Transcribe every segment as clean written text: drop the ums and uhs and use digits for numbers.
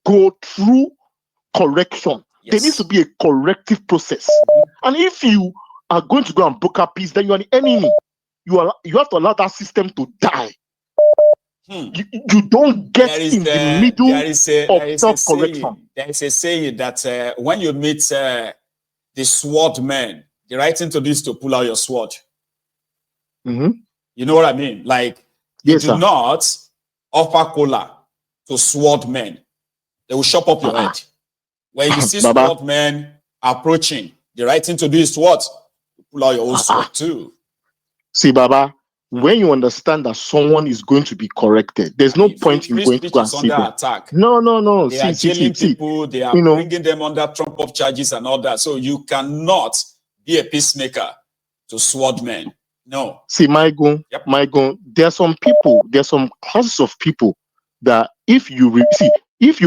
go through correction. There needs to be a corrective process. And if you are going to go and broker peace, then you are the enemy. You have to allow that system to die. You don't get in the middle of self-correction. There is a saying that when you meet the sword men, the right thing to do is to pull out your sword. You know what I mean? Like, you do not offer cola to sword men. They will chop up your head. When you see sword men approaching, the right thing to do is what? Pull out your own sword too. See, Baba, when you understand that someone is going to be corrected, there's no point in going to go and see them. Attack. No. They are jailing people. They are bringing them under trump-up charges and all that. So you cannot be a peacemaker to sword men. No. See, my gun, there are some classes of people that if you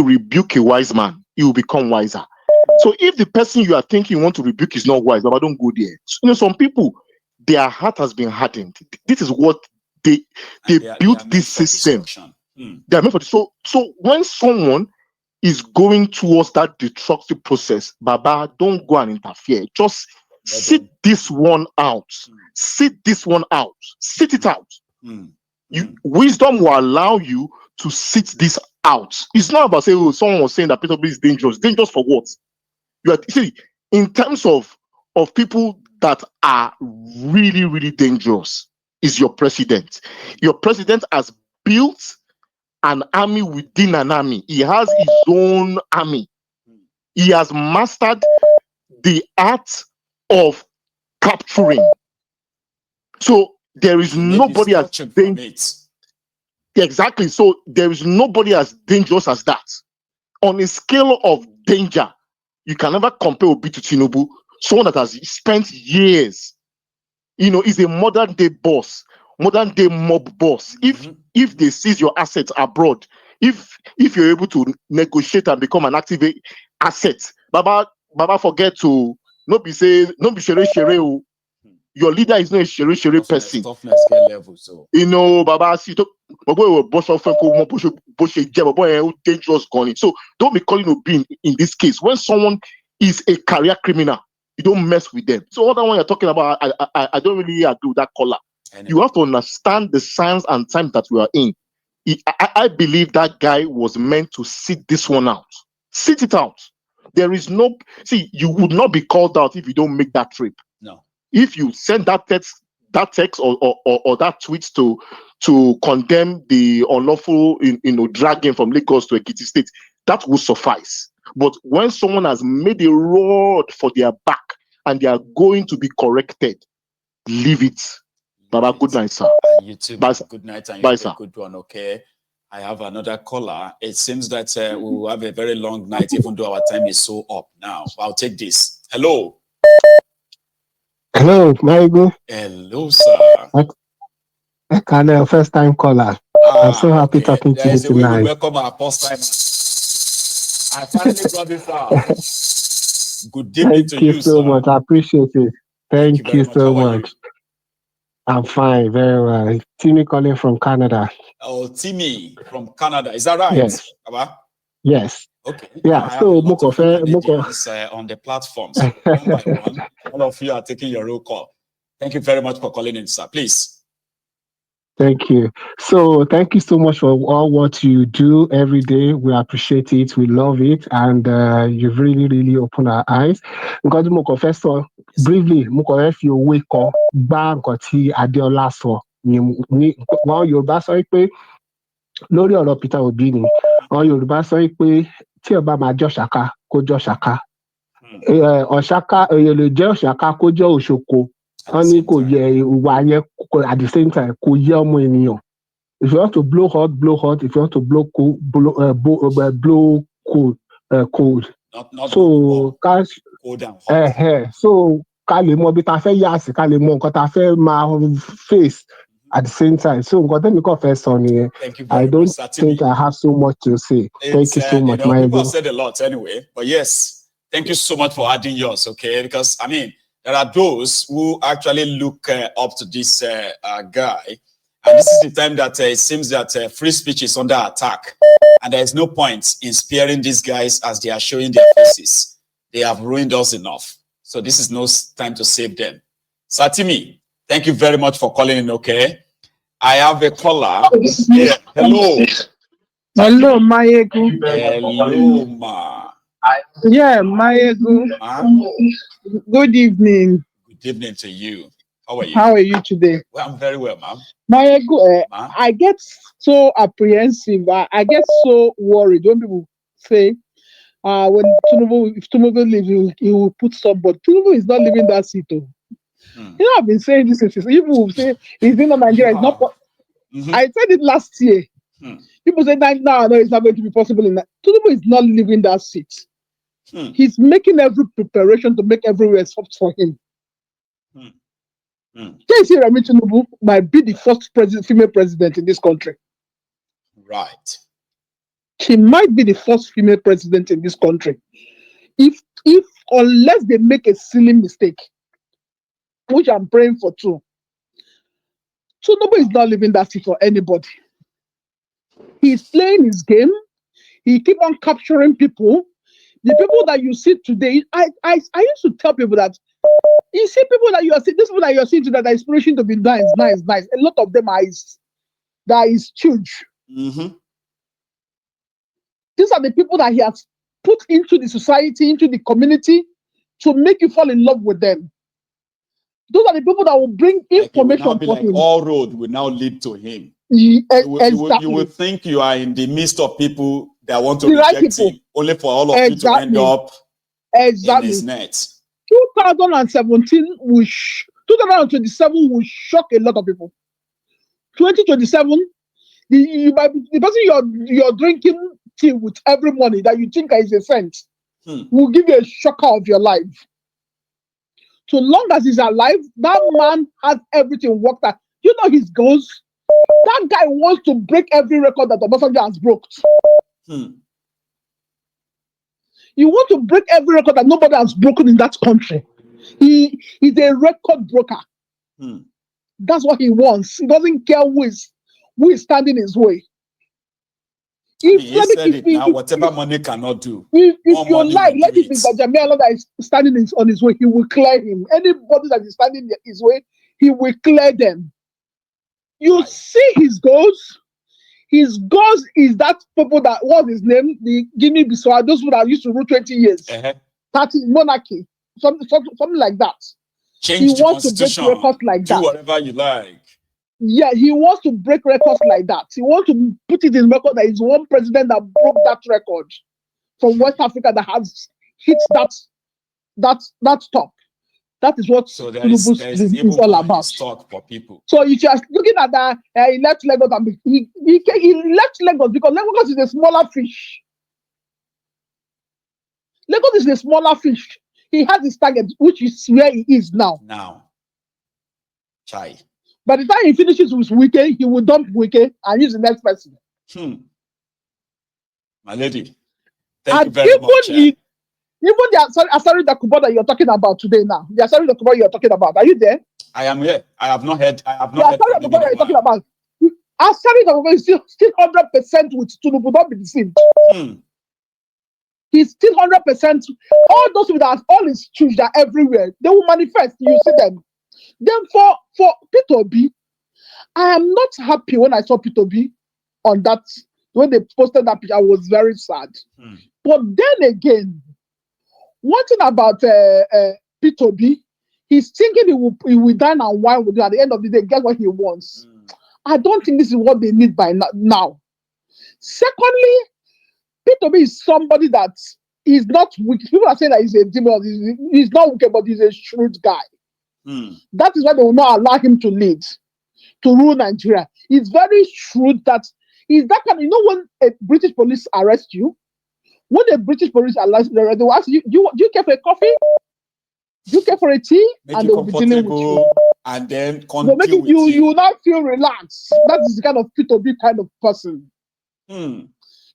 rebuke a wise man, he will become wiser. So if the person you are thinking you want to rebuke is not wise, Baba, don't go there. So, some people, their heart has been hardened. This is what they built this system. They are meant for this. So when someone is going towards that destructive process, Baba, don't go and interfere. Just sit this one out. Sit this one out. Sit it out. Wisdom will allow you to sit this out. It's not about saying, someone was saying that Peter B is dangerous. Dangerous for what? In terms of people that are really, really dangerous, is your president. Your president has built an army within an army. He has his own army. He has mastered the art of capturing. So there is nobody as dangerous. Exactly. So there is nobody as dangerous as that. On a scale of danger, you can never compare Obi to Tinubu. Someone that has spent years, is a modern day boss, modern day mob boss. If they seize your assets abroad, if you're able to negotiate and become an active asset, Baba forget to not be shere. Your leader is not a shere person. Toughness level, so Baba see dangerous gunning. So don't be calling Obi in this case. When someone is a career criminal, you don't mess with them. So other one you're talking about, I don't really agree with that caller. Anyway. You have to understand the signs and times that we are in. I believe that guy was meant to sit this one out. Sit it out. There is no, you would not be called out if you don't make that trip. No. If you send that text or that tweet to condemn the unlawful, dragging from Lagos to Ekiti State, that will suffice. But when someone has made a rod for their back and they are going to be corrected, leave it. Baba, good night, sir. And you too. Bye, good night, and you have a good one, okay? I have another caller. It seems that we will have a very long night, even though our time is so up now. I'll take this. Hello. Hello, Marigo. Hello, sir. First time caller. I'm so happy talking to you tonight. Welcome our first time. I finally got this out. Good evening to you, Thank you so much. I appreciate it. Thank you so much. I'm fine, very well. Timmy calling from Canada. Oh, Timmy from Canada. Is that right? Yes. Baba? Yes. Okay. Yeah. So Moko on the platforms. One by one, all of you are taking your roll call. Thank you very much for calling in, sir. Please. Thank you. So thank you so much for all what you do every day. We appreciate it. We love it. And you've really, really opened our eyes. Because Moko first briefly, Moko, if you wake up, bang, Adeola so. Wọ́n Yorùbá sọ pé lórí ọ̀rọ̀ Peter Obi ni wọ́n Yorùbá sọ pé tí ọba máa jọ ṣàká kó jọ ṣàká ọ̀ṣàká èèyàn lè jẹ́ ọ̀ṣàká kó jẹ́ òṣòkò wọ́n ní kò yẹ ìwà yẹn at the same time kò yẹ ọmọ ènìyàn. If you want to blow hot, blow hot. If you want to blow cold, blow cold. Not so cold and hot. So ká lè mọ bí ta fẹ́ yà sí ká lè mọ nǹkan ta fẹ́ máa face at the same time. So nǹkan tẹ́mi kàn fẹ́ sọ nìyẹn. I don't think I have so much to say. Thank you so much, my people have said a lot anyway, but yes, thank you so much for adding yours, okay? Because, I mean, there are those who actually look up to this guy, and this is the time that it seems that free speech is under attack. And there is no point in sparing these guys as they are showing their faces. They have ruined us enough. So this is no time to save them. Farotimi, thank you very much for calling in, okay? I have a caller. Yeah. Hello. Hello, Mayegu. Hello, ma. Yeah, Mayegu. Good evening. Good evening to you. How are you? How are you today? Well, I'm very well, ma'am. Mayegu, I get so apprehensive. I get so worried when people say, when if Tinubu leaves, he will put somebody. Tinubu is not leaving that seat. You know, I've been saying this. People will say he's in Nigeria. It's not. I said it last year. People say no, it's not going to be possible. In that. Tinubu is not leaving that seat. He's making every preparation to make everywhere soft for him. J.C. Remi Tinubu might be the first female president in this country. Right. She might be the first female president in this country. If unless they make a silly mistake, which I'm praying for too. Tinubu is not leaving that seat for anybody. He's playing his game. He keep on capturing people. The people that you see today, I used to tell people that you see people that you are seeing, these people that you are seeing today, that inspiration to be nice. A lot of them are his huge. These are the people that he has put into the society, into the community, to make you fall in love with them. Those are the people that will bring information for him. All road will now lead to him. Exactly. You will think you are in the midst of people that want to reject him, only for all of you to end up in his net. 2017 2027 will shock a lot of people. 2027, the person you're drinking tea with every morning that you think is a cent will give you a shocker of your life. So long as he's alive, that man has everything worked out. You know his goals. That guy wants to break every record that Obasanjo has broke. You want to break every record that nobody has broken in that country. He's a record broker. That's what he wants. He doesn't care who is standing his way. He said it now, whatever money cannot do. If you like, let it be that Jamila that is standing on his way, he will clear him. Anybody that is standing his way, he will clear them. You see his goals. His goals is that people that, what's his name? The Guinea-Bissau, those who that used to rule 20 years. 30 monarchy. Something like that. Change he wants to break records like that. Do whatever you like. Yeah, he wants to break records like that. He wants to put it in record that he's one president that broke that record from West Africa that has hit that top. That is what is all about. For people. So if you are looking at that, he left Lagos and he left Lagos because Lagos is a smaller fish. Lagos is a smaller fish. He has his target, which is where he is now. Chai. By the time he finishes with Wike, he will dump Wike and use the next person. My lady, thank you very much. Even the Asari Dakuba that you're talking about today now, the Asari Dakuba you're talking about, are you there? I am here. I have not heard. The Asari Dakuba you're talking about, Asari Dakuba is still 100% with Tinubu, don't be deceived. He's still 100%. All those people that all his children are everywhere, they will manifest. You see them. Then for Peter B, I am not happy when I saw Peter B on that, when they posted that picture. I was very sad. But then again, one thing about Peter B, he's thinking he will dine and wine with you. At the end of the day, get what he wants. I don't think this is what they need by now. Secondly, Peter B is somebody that is not weak. People are saying that he's a demon. He's not wicked, but he's a shrewd guy. That is why they will not allow him to lead, to rule Nigeria. He's very shrewd. That he's that kind of, you know, when a British police arrest you, when the British police arrest you, they will ask you, do you care for a coffee? Do you care for a tea? Make and you they will be dealing with you. And then they'll make you will not feel relaxed. That is the kind of Peter B kind of person. You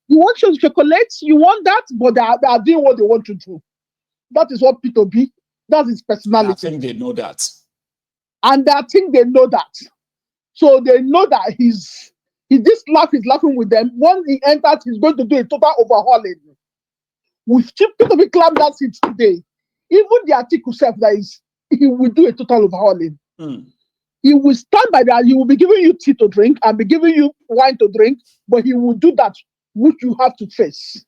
want chocolate, you want that, but they are doing what they want to do. That is what Peter B. That's his personality. I think they know that. And I think they know that. So they know that he's If this laugh is laughing with them, once he enters, he's going to do a total overhauling. With P2B clap that seat today, even the article self that is, he will do a total overhauling. He will stand by that. He will be giving you tea to drink and be giving you wine to drink, but he will do that which you have to face.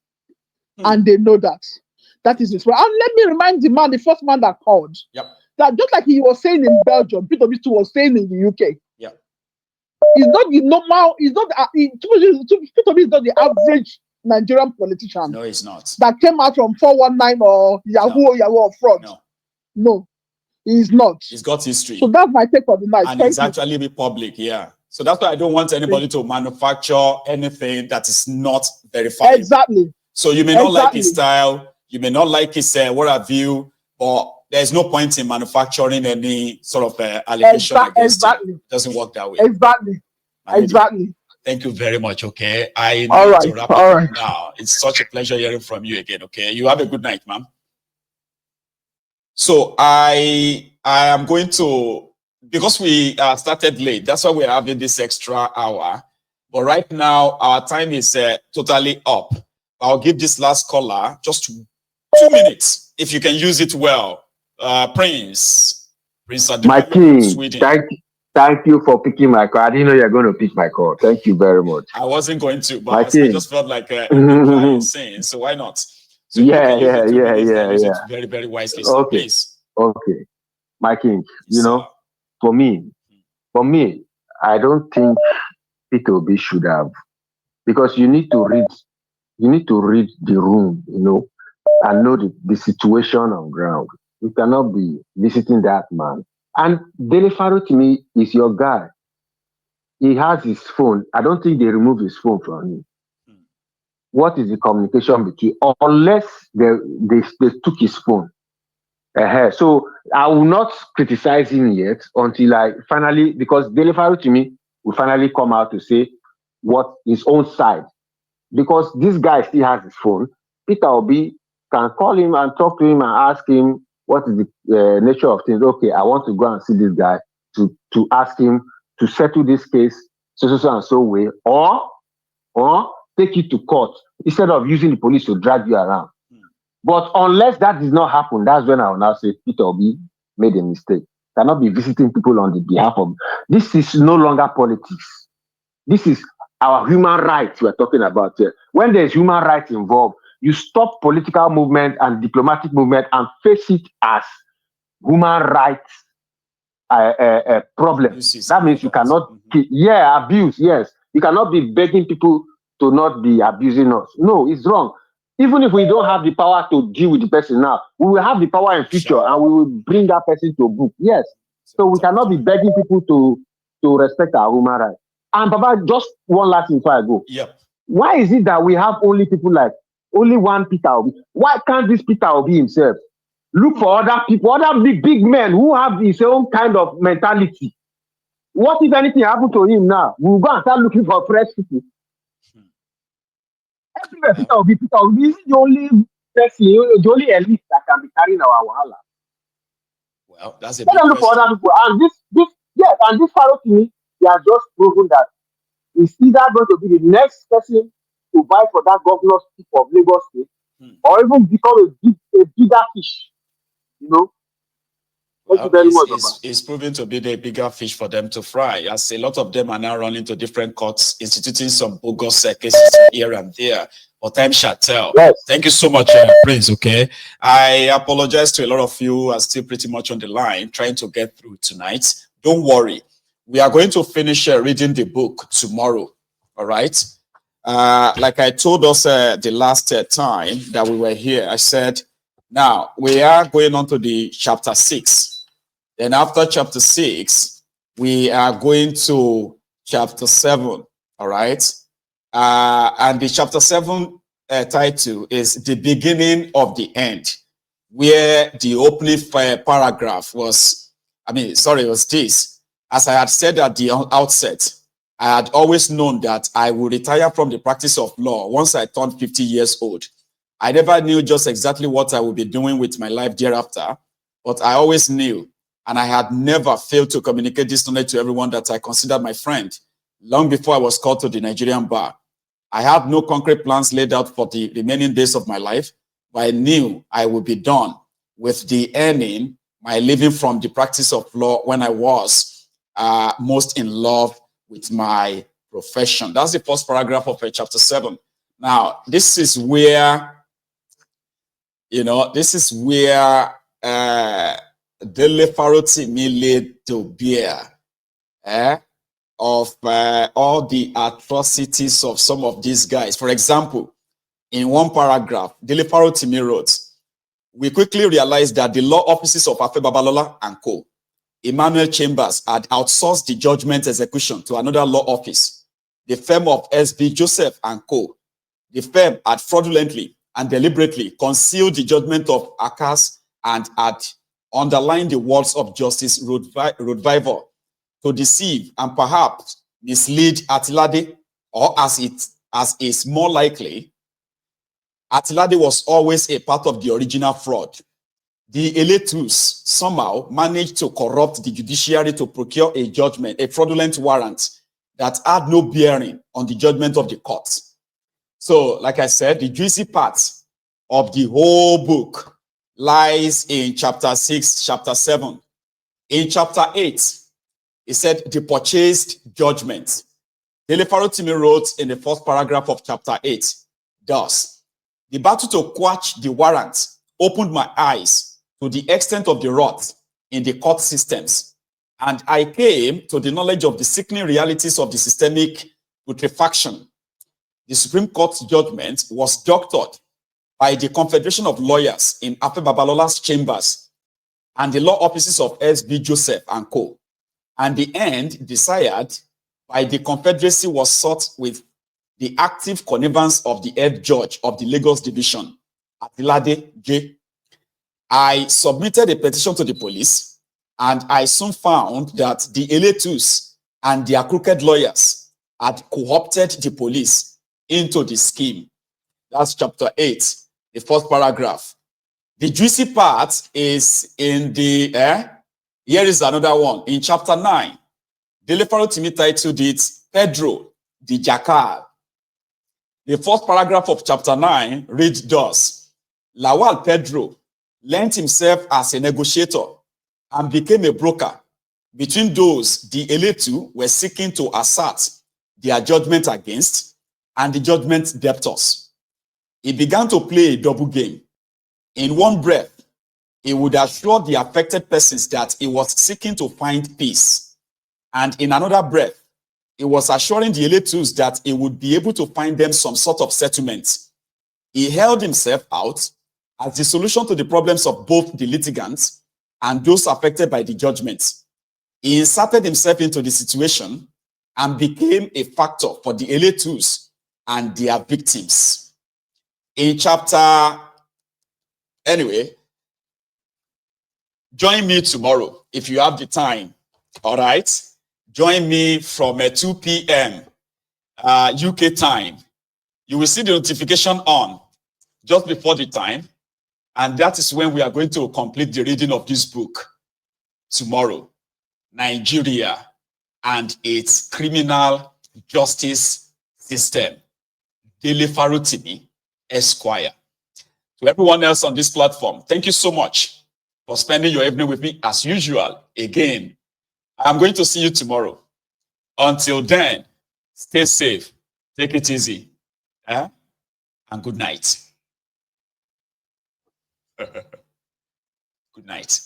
And they know that. That is his way. And let me remind the man, the first man that called, that just like he was saying in Belgium, P2B was saying in the UK. He's not the normal, he's not P2B is not the average Nigerian politician. No, he's not. That came out from 419 or Yahoo or fraud. No, he's not. He's got history. So that's my take for the night. And it's actually be public, So that's why I don't want anybody to manufacture anything that is not verified. Exactly. So you may not like his style, you may not like his what have you, but there's no point in manufacturing any sort of allegation against him. It doesn't work that way. Exactly. Thank you very much. Okay, I need to wrap all up right. now. It's such a pleasure hearing from you again. Okay, you have a good night, ma'am. So I am going to, because we started late, that's why we're having this extra hour. But right now our time is totally up. I'll give this last caller just 2 minutes if you can use it well. Prince my king, Sweden. Thank you for picking my call. I didn't know you're going to pick my call. Thank you very much. I wasn't going to, but I just felt like saying, so why not? So yeah. Very, very wisely. So okay. Please. Okay. My king, Yes, for me, I don't think P2B should have, because you need to read the room, and know the situation on ground. You cannot be visiting that man. And Dele Farotimi is your guy. He has his phone. I don't think they remove his phone from him. What is the communication between? Unless they took his phone. So I will not criticize him yet until I finally, because Dele Farotimi will finally come out to say what his own side. Because this guy still has his phone. Peter Obi can call him and talk to him and ask him what is the nature of things. Okay, I want to go and see this guy to ask him to settle this case so and so way, or take it to court instead of using the police to drag you around. But unless that does not happen, that's when I will now say Peter Obi made a mistake. Cannot be visiting people on the behalf of. This is no longer politics. This is our human rights we're talking about here. When there's human rights involved, you stop political movement and diplomatic movement and face it as human rights problem. That means you cannot, abuse, yes. You cannot be begging people to not be abusing us. No, it's wrong. Even if we don't have the power to deal with the person now, we will have the power in future and we will bring that person to book. Yes. So we cannot be begging people to respect our human rights. And Baba, just one last thing before I go. Yep. Why is it that we have only one Peter Obi? Why can't this Peter Obi himself look for other people, other big men who have his own kind of mentality? What if anything happened to him now? We'll go and start looking for fresh people. Everywhere Peter Obi is the only person, the only elite that can be carrying our wahala. Well, that's a Let them look for other people. And this Farotimi, they have just proven that is either going to be the next person to vie for that governorship of Lagos State, or even become a bigger fish. Thank you very much. It's proven to be the bigger fish for them to fry, as a lot of them are now running to different courts, instituting some bogus cases here and there. But time shall tell. Yes. Thank you so much, Prince. Okay, I apologize to a lot of you who are still pretty much on the line, trying to get through tonight. Don't worry. We are going to finish reading the book tomorrow. All right. Like I told us the last time that we were here, I said, now we are going on to the chapter 6. Then after chapter 6, we are going to chapter 7. All right. And the chapter 7 title is The Beginning of the End, where the opening paragraph was, was this. As I had said at the outset, I had always known that I would retire from the practice of law once I turned 50 years old. I never knew just exactly what I would be doing with my life thereafter, but I always knew, and I had never failed to communicate this knowledge to everyone that I considered my friend, long before I was called to the Nigerian bar. I had no concrete plans laid out for the remaining days of my life, but I knew I would be done with the earning my living from the practice of law when I was most in love with my profession. That's the first paragraph of chapter 7. Now, this is where, Dele Farotimi laid to bear of all the atrocities of some of these guys. For example, in one paragraph, Dele Farotimi wrote, "We quickly realized that the law offices of Babalola and Co. Emmanuel Chambers had outsourced the judgment execution to another law office, the firm of S.B. Joseph and Co. The firm had fraudulently and deliberately concealed the judgment of Akas and had underlined the words of Justice Rodviver to deceive and perhaps mislead Atilade, or as is more likely, Atilade was always a part of the original fraud. The Eletus somehow managed to corrupt the judiciary to procure a judgment, a fraudulent warrant that had no bearing on the judgment of the court." So, like I said, the juicy part of the whole book lies in chapter 6, chapter 7. In chapter 8, it said the purchased judgment. Dele Farotimi wrote in the first paragraph of chapter 8, thus, "The battle to quash the warrant opened my eyes to the extent of the rot in the court systems, and I came to the knowledge of the sickening realities of the systemic putrefaction. The Supreme Court's judgment was doctored by the Confederation of Lawyers in Babalola's chambers and the law offices of S.B. Joseph and Co. And the end desired by the Confederacy was sought with the active connivance of the head judge of the Lagos Division, Atilade J. I submitted a petition to the police, and I soon found that the Eletus and their crooked lawyers had co-opted the police into the scheme." That's chapter 8, the first paragraph. The juicy part is in the, here is another one. In chapter 9, Dele Farotimi titled it, "Pedro the Jackal." The first paragraph of chapter 9 reads thus: "Lawal Pedro lent himself as a negotiator and became a broker between those the Eletu were seeking to assert their judgment against and the judgment debtors. He began to play a double game. In one breath, he would assure the affected persons that he was seeking to find peace. And in another breath, he was assuring the Eletus that he would be able to find them some sort of settlement. He held himself out as the solution to the problems of both the litigants and those affected by the judgment. He inserted himself into the situation and became a factor for the Eletus and their victims." In chapter, anyway, join me tomorrow if you have the time. All right, join me from 2 p.m. UK time. You will see the notification on just before the time, and that is when we are going to complete the reading of this book tomorrow. Nigeria and its criminal justice system. Dele Farotimi, Esquire. To everyone else on this platform, thank you so much for spending your evening with me as usual. Again, I'm going to see you tomorrow. Until then, stay safe, take it easy, and good night. Good night.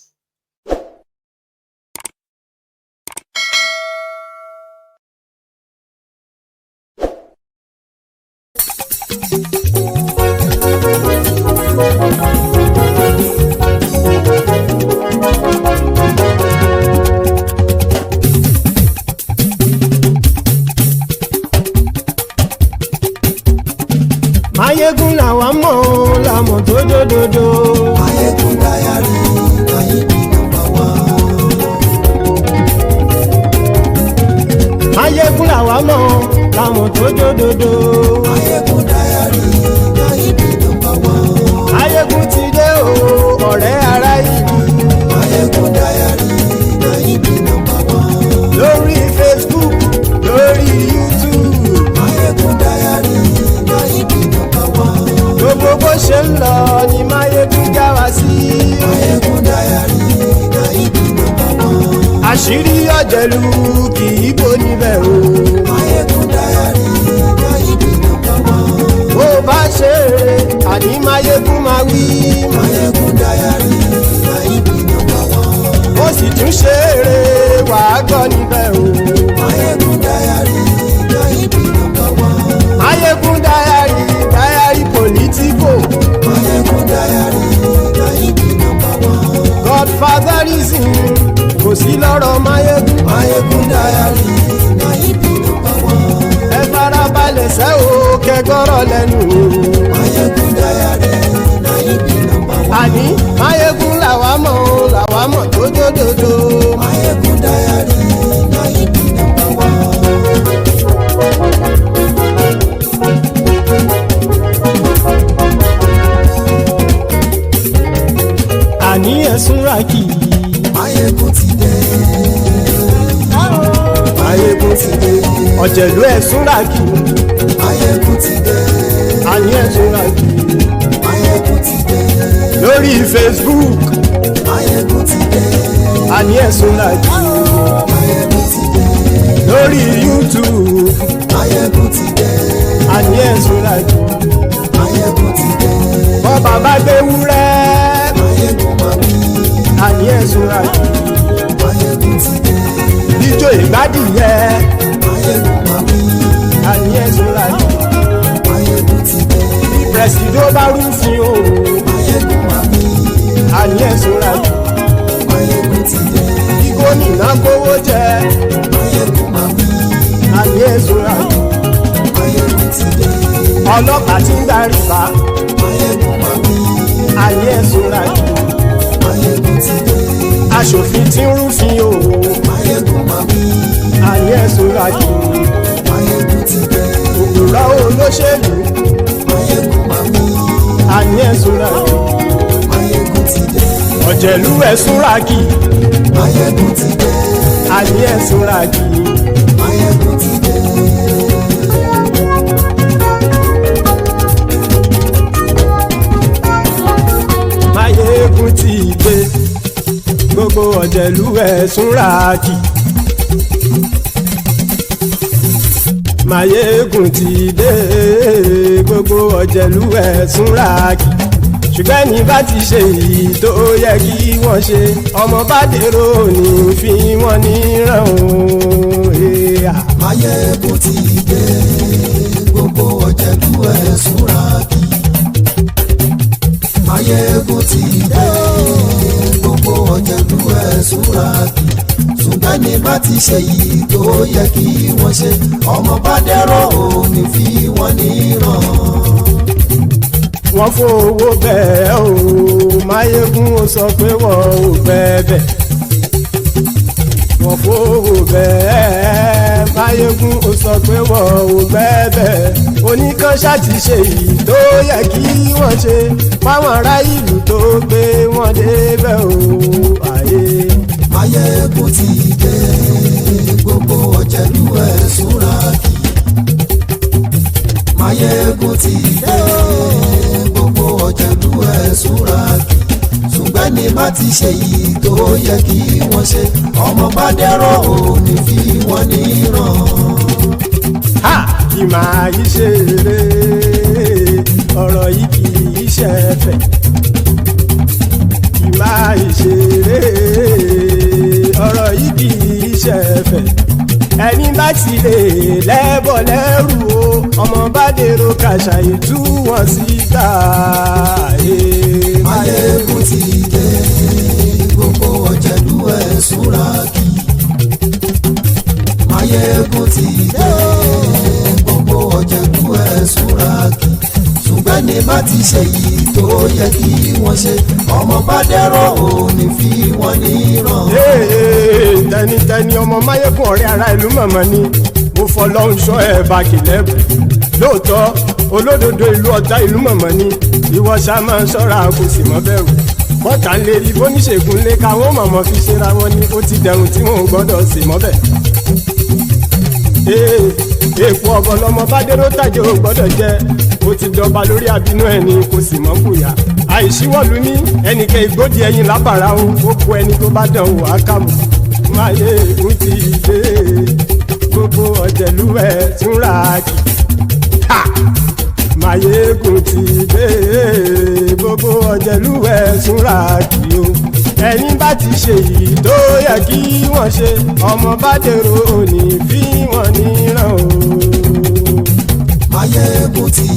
Mayegun làwa mọ̀ ọ́ làmọ̀ tó dòdòdò. Mayegun dáyàrí, àṣírí ọ̀jẹ̀lú kì í bò níbẹ̀ o. Máyégún Diary Náíbì number one. bó bá ṣe eré àní Máyégún máa wí. Máyégún Diary Náíbì number one. ó sì tún ṣe eré wàá gbọ́ níbẹ̀ o. Máyégún Diary Náíbì number one. Máyégún Diary politico. Máyégún Diary Náíbì number one. Godfatherism kò sí lọ́rọ̀ Máyégún. Máyégún Diary Náíbì number one. ẹ farabalẹ̀ sẹ́ o kẹgọ́rọ̀ lẹ́nu o. Máyégún Diary Náíbì number one. àní Máyégún làwa mọ̀ tó dòdòdò. Máyégún Diary Náíbì number one. àní ẹ̀sùn ràkì. Máyégún ti dé. Máyégún ti dé. ọ̀jẹ̀lú ẹ̀sùn ràkì. Máyégún ti dé. àní ẹ̀sùn ràkì. Máyégún ti dé. lórí Facebook. Máyégún ti dé. àní ẹ̀sùn ràkì. Máyégún ti dé. lórí YouTube. Máyégún ti dé. àní ẹ̀sùn ràkì. Máyégún ti dé. bọ́ bàbá gbé wúrẹ́. Máyégún máa wí. àní ẹ̀sùn ràkì. Máyégún ti dé. jíjó ìgbádìyẹ. Máyégún máa wí. àní ẹ̀sùn ràkì. Máyégún ti dé. pẹ̀sìdó bá rúfin o. Máyégún máa wí. àní ẹ̀sùn ràkì. Máyégún ti dé. kí gómìnà kówó jẹ. Máyégún máa wí. àní ẹ̀sùn ràkì. Máyégún ti dé. ọlọ́pàá tí ń darí bá. Máyégún máa wí. àní ẹ̀sùn ràkì. Máyégún ti dé. aṣòfin tí ń rúfin o. Máyégún máa wí. àní ẹ̀sùn ràkì. Máyégún ti dé. òwúrọ̀ olóṣèlú. Máyégún máa wí. àní ẹ̀sùn ràkì. Máyégún ti dé. ọ̀jẹ̀lú ẹ̀sùn ràkì. Máyégún ti dé. àní ẹ̀sùn ràkì. Máyégún ti dé. Máyégún ti dé. gbogbo ọ̀jẹ̀lú ẹ̀sùn ràkì. Máyégún ti dé. gbogbo ọ̀jẹ̀lú ẹ̀sùn ràkì. ṣùgbọ́n ní bá ti ṣe èyí tó yẹ kí wọ́n ṣe ọmọ bá dèrò ní fi wọ́n níran o. Máyégún ti dé. Gbogbo ọ̀jẹ̀lú ẹ̀sùn ràkì. Máyégún ti dé. Gbogbo ọ̀jẹ̀lú ẹ̀sùn ràkì. ṣùgbọ́n ní bá ti ṣe yìí tó yẹ kí wọ́n ṣe ọmọ bá dẹ́rọ̀ ò ní fi wọ́n níran. wọ́n fowó bẹ́ẹ̀ o Máyégún ó sọ pé wọ́n ò fẹ́ bẹ́ẹ̀. wọ́n fowó bẹ́ẹ̀ Máyégún ó sọ pé wọ́n ò fẹ́ bẹ́ẹ̀. oníkanṣá ti ṣe yìí tó yẹ kí wọ́n ṣe fáwọn ará ìlú tó gbé wọn débẹ̀ o. ayé Máyégún ti dé gbogbo ọ̀jẹ̀lú ẹ̀sùn ràkì. Máyégún ti dé gbogbo ọ̀jẹ̀lú ẹ̀sùn ràkì. ṣùgbọ́n ní bá ti ṣe yìí tó yẹ kí wọ́n ṣe ọmọ bá dẹ́rọ̀ ò ní fi wọ́n níran. ha kì máa yí ṣe eré ọ̀rọ̀ yìí kì í ṣe ẹ̀fẹ̀. kì máa yí ṣe eré ọ̀rọ̀ yìí kì í ṣe ẹ̀fẹ̀. ẹni bá ti lè lẹ́bọ̀ lẹ́rù o ọmọ bá dèrò kàṣàyè tú wọn síta. Máyégún ti dé gbogbo ọ̀jẹ̀lú ẹ̀sùn ràkì. Máyégún ti dé gbogbo ọ̀jẹ̀lú ẹ̀sùn ràkì. ṣùgbọ́n ní bá ti ṣe yìí tó yẹ kí wọ́n ṣe ọmọ bá dẹ́rọ̀ ò ní fi wọ́n níran. tẹnitẹni ọmọ Máyégún ọ̀rẹ́ ara ìlú mọ̀mọ́ ni mo fọlọ́hún ṣọ́ ẹ̀ bá kìlẹ́bù. lóòótọ́ olódodo ìlú ọ̀tá ìlú mọ̀mọ́ ni ìwọ ṣá máa ń ṣọ́ra kò sì mọ́ bẹ̀rù. bọ́tà ń lè rí bóníṣègùn lé káwọn mọ̀mọ́ fi ṣera wọn ni ó ti dẹrùn tí wọn ò gbọ́dọ̀ sì mọ́ bẹ̀. èèpo ọ̀bọ lọmọ bá dérò tàjẹ́ ò gbọ́dọ̀ jẹ́ ó ti dọba lórí àbínú ẹni kò sì mọ́ bùyà. àìsíwọ́lu ní ẹnìkẹ́ ìgbódì ẹyin lábàrá o ó kó ẹni tó bá dán o àkàmù. Máyégún ti dé gbogbo ọ̀jẹ̀lú ẹ̀ túnra kì. Máyégún ti dé gbogbo ọ̀jẹ̀lú ẹ̀ túnra kì o. Ẹni bá ti ṣe yìí tó yẹ kí wọ́n ṣe ọmọ bá dèrò òní fi wọ́n níran o. Máyégún ti